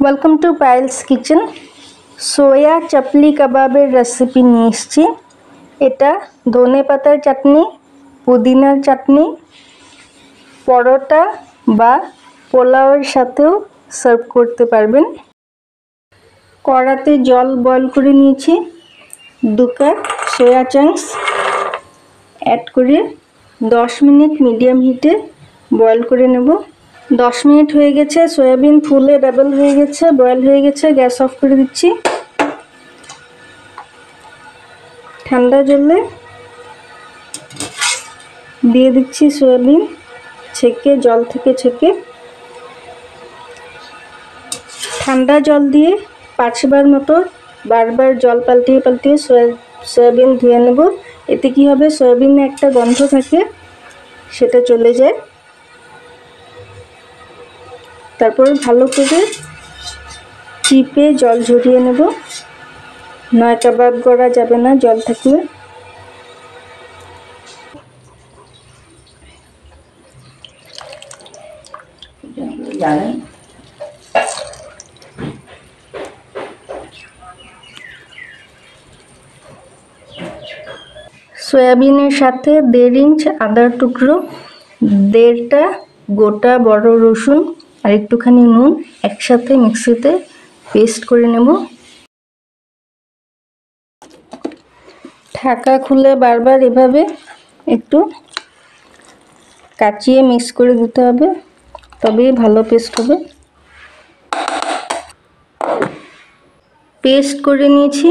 Welcome to Payel's kitchen. Soya chapli কাবাবের recipe নিয়ে এসেছি। এটা ধনে পাতার চাটনি, পুদিনার চাটনি, পরোটা বা পোলাওয়ের সাথেও সার্ভ করতে পারবেন। কড়াতে জল বয়ল করে নিয়েছি। 2 কাপ সোয়া চাংস অ্যাড করে 10 মিনিট মিডিয়াম হিটে বয়ল করে নেব। 10 মিনিট হয়ে গেছে, সয়াবিন ফুলে ডাবল হয়ে গেছে, বয়েল হয়ে গেছে। গ্যাস অফ করে দিচ্ছি। ঠান্ডা জলে দিয়ে দিচ্ছি সয়াবিন ছেঁকে, জল থেকে ছেঁকে। ঠান্ডা জল দিয়ে 5 বার মতো বারবার জল পাল্টিয়ে পাল্টিয়ে সয়াবিন ধুয়ে নেব। এতে কি হবে, সয়াবিনে একটা গন্ধ থাকে, সেটা চলে যায়। তারপর ভালো করে চিপে জল ঝরিয়ে নেব, নয় কাবাব করা যাবে না জল থাকলে। সয়াবিনের সাথে 1.5 ইঞ্চ আদার টুকরো, 1.5টা গোটা বড় রসুন আর একটুখানি নুন একসাথে মিক্সিতে পেস্ট করে নেব। ঢাকা খুলে বারবার এভাবে একটু কাচিয়ে মিক্স করে দিতে হবে, তবেই ভালো পেস্ট হবে। পেস্ট করে নিয়েছি।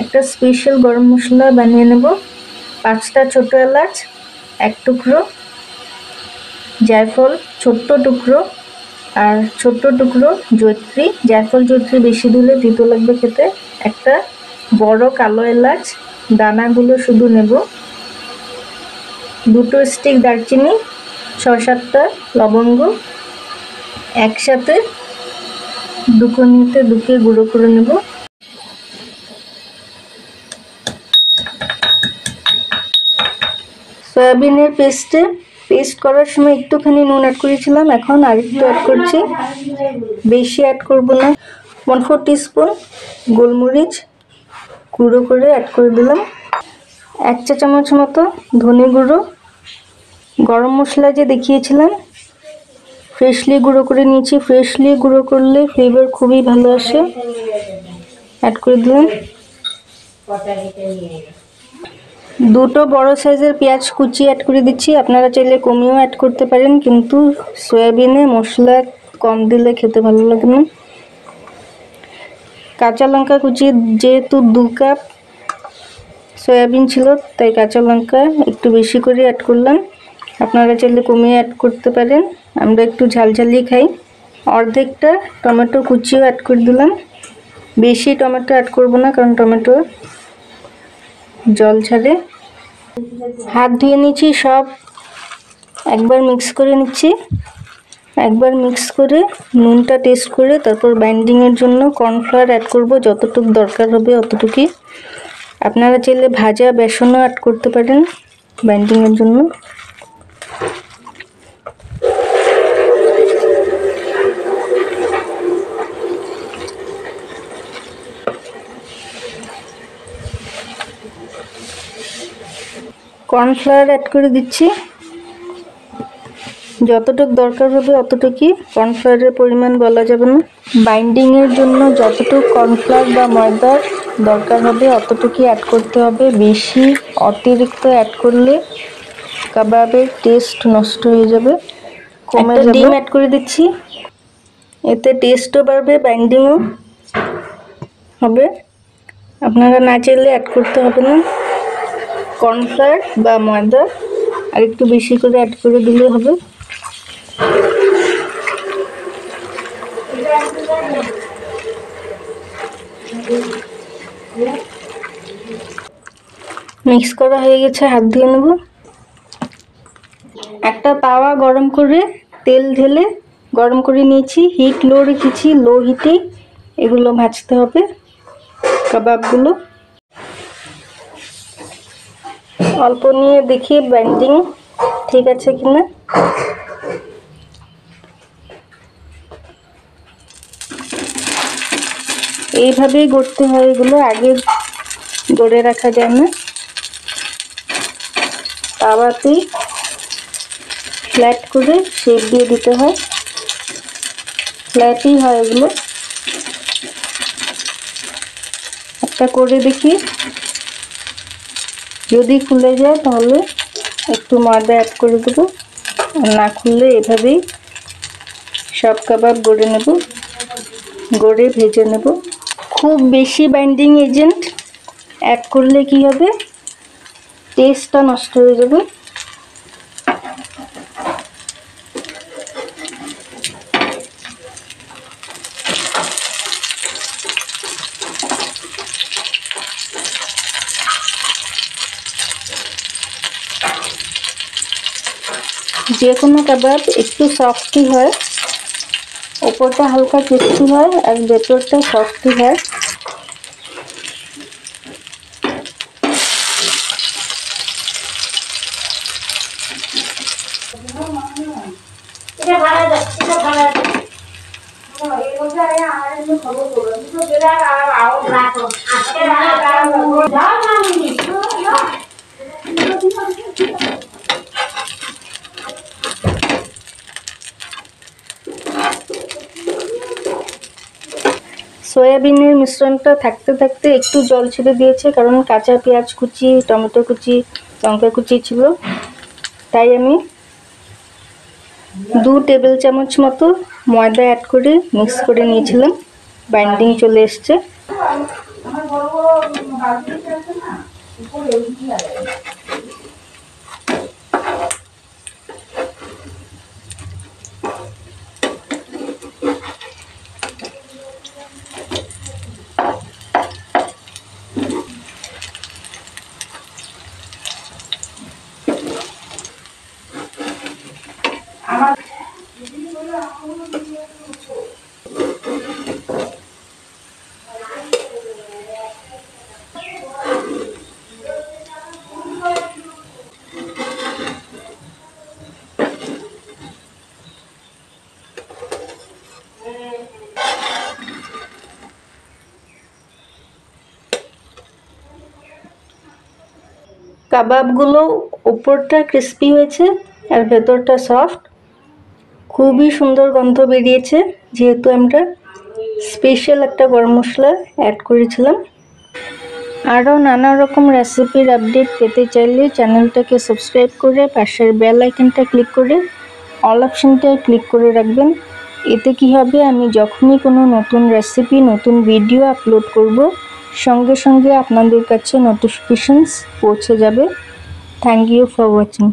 একটা স্পেশাল গরম মশলা বানিয়ে নেব। 5টা ছোট এলাচ, 1 টুকরো জায়ফল ছোট্ট টুকরো, আর ছোট্ট টুকরো জয়ত্রী। জায়ফল জয়ত্রী বেশি দিলে তিতো লাগবে খেতে। একটা বড় কালো এলাচ, দানাগুলো শুধু নেব। 2টো স্টিক দারচিনি, 6-7টা লবঙ্গ একসাথে দুকোনিতে দুকে গুঁড়ো করে নেব। সয়াবিনের পেস্ট করার সময় একটুখানি নুন অ্যাড করেছিলাম, এখন আরেকটু অ্যাড করছি, বেশি অ্যাড করব না। 1/4 টিস্পুন গোলমরিচ গুঁড়ো করে অ্যাড করে দিলাম। 1 চা চামচ মতো ধনে গুঁড়ো। গরম মশলা যে দেখিয়েছিলাম ফ্রেশলি গুঁড়ো করে নিয়েছি। ফ্রেশলি গুঁড়ো করলে ফ্লেভার খুবই ভালো আসে। অ্যাড করে দিলাম। 2টো বড় সাইজের পেঁয়াজ কুচি অ্যাড করে দিচ্ছি। আপনারা চাইলে কমিয়েও অ্যাড করতে পারেন, কিন্তু সয়াবিনে মশলা কম দিলে খেতে ভালো লাগে না। কাঁচা লঙ্কা কুচি, যেহেতু 2 কাপ সয়াবিন ছিল তাই কাঁচা লঙ্কা একটু বেশি করে অ্যাড করলাম। আপনারা চাইলে কমিয়ে অ্যাড করতে পারেন, আমরা একটু ঝালঝালি খাই। অর্ধেকটা টমেটো কুচিও অ্যাড করে দিলাম। বেশি টমেটো অ্যাড করব না, কারণ টমেটো জল ছাড়ে। হাত ধুয়ে নিচ্ছি, সব একবার মিক্স করে নিচ্ছি। একবার মিক্স করে নুনটা টেস্ট করে তারপর বাইন্ডিংয়ের জন্য কর্নফ্লাওয়ার অ্যাড করব, যতটুকু দরকার হবে অতটুকুই। আপনারা চাইলে ভাজা বেসনও অ্যাড করতে পারেন বাইন্ডিংয়ের জন্য। কর্নফ্লাওয়ার অ্যাড করে দিচ্ছি, যতটুকু দরকার হবে অতটুকুই। কর্নফ্লাওয়ারের পরিমাণ বলা যাবে না। বাইন্ডিংয়ের জন্য যতটুকু কর্নফ্লাওয়ার বা ময়দার দরকার হবে অতটুকুই অ্যাড করতে হবে। বেশি অতিরিক্ত অ্যাড করলে কাবাবের টেস্ট নষ্ট হয়ে যাবে, কমে যাবে। ডিম অ্যাড করে দিচ্ছি, এতে টেস্টও বাড়বে, বাইন্ডিংও হবে। আপনারা না চাইলে অ্যাড করতে হবে না। কর্নফ্লাওয়ার বা ময়দা আর একটু বেশি করে অ্যাড করে দিলে হবে। মিক্স করা হয়ে গেছে, হাত ধুয়ে নেব। একটা তাওয়া গরম করে তেল ঢেলে গরম করে নিয়েছি। হিট লো রেখেছি, লো হিটেই এগুলো ভাজতে হবে কাবাবগুলো। অল্প নিয়ে দেখি বাইন্ডিং ঠিক আছে কিনা। এইভাবেই গড়তে হয়, এগুলো আগে গড়ে রাখা যায় না, তাওয়াতেই ফ্ল্যাট করে শেপ দিয়ে দিতে হয়, ফ্ল্যাটই হয় এগুলো। একটা করে দেখি, যদি খুলে যায় তাহলে একটু ময়দা অ্যাড করে দেবো, না খুললে এভাবেই সব কাবাব গড়ে নেব, গড়ে ভেজে নেব। খুব বেশি বাইন্ডিং এজেন্ট অ্যাড করলে কি হবে, টেস্টটা নষ্ট হয়ে যাবে। যে কোনো কাবাব একটু সফটই হয়, ওপরটা হালকা ক্রিস্পি হয় আর ভেতরটা সফটই হয়। সয়াবিনের মিশ্রণটা থাকতে থাকতে একটু জল ছেড়ে দিয়েছে, কারণ কাঁচা পেঁয়াজ কুচি, টমেটো কুচি, লঙ্কা কুচি ছিল, তাই আমি 2 টেবিল চামচ মতো ময়দা অ্যাড করে মিক্স করে নিয়েছিলাম। বাইন্ডিং চলে এসছে। কাবাবগুলো উপরটা ক্রিস্পি হয়েছে আর ভেতরটা সফট, খুবই সুন্দর গন্ধ বেরিয়েছে, যেহেতু আমরা স্পেশাল একটা গরম মশলা অ্যাড করেছিলাম। আরও নানা রকম রেসিপির আপডেট পেতে চাইলে চ্যানেলটাকে সাবস্ক্রাইব করে পাশের বেল আইকনটা ক্লিক করে অল অপশনটায় ক্লিক করে রাখবেন। এতে কি হবে, আমি যখনই কোনো নতুন রেসিপি, নতুন ভিডিও আপলোড করব, সঙ্গে সঙ্গে আপনাদের কাছে নোটিফিকেশনস পৌঁছে যাবে। Thank you for watching.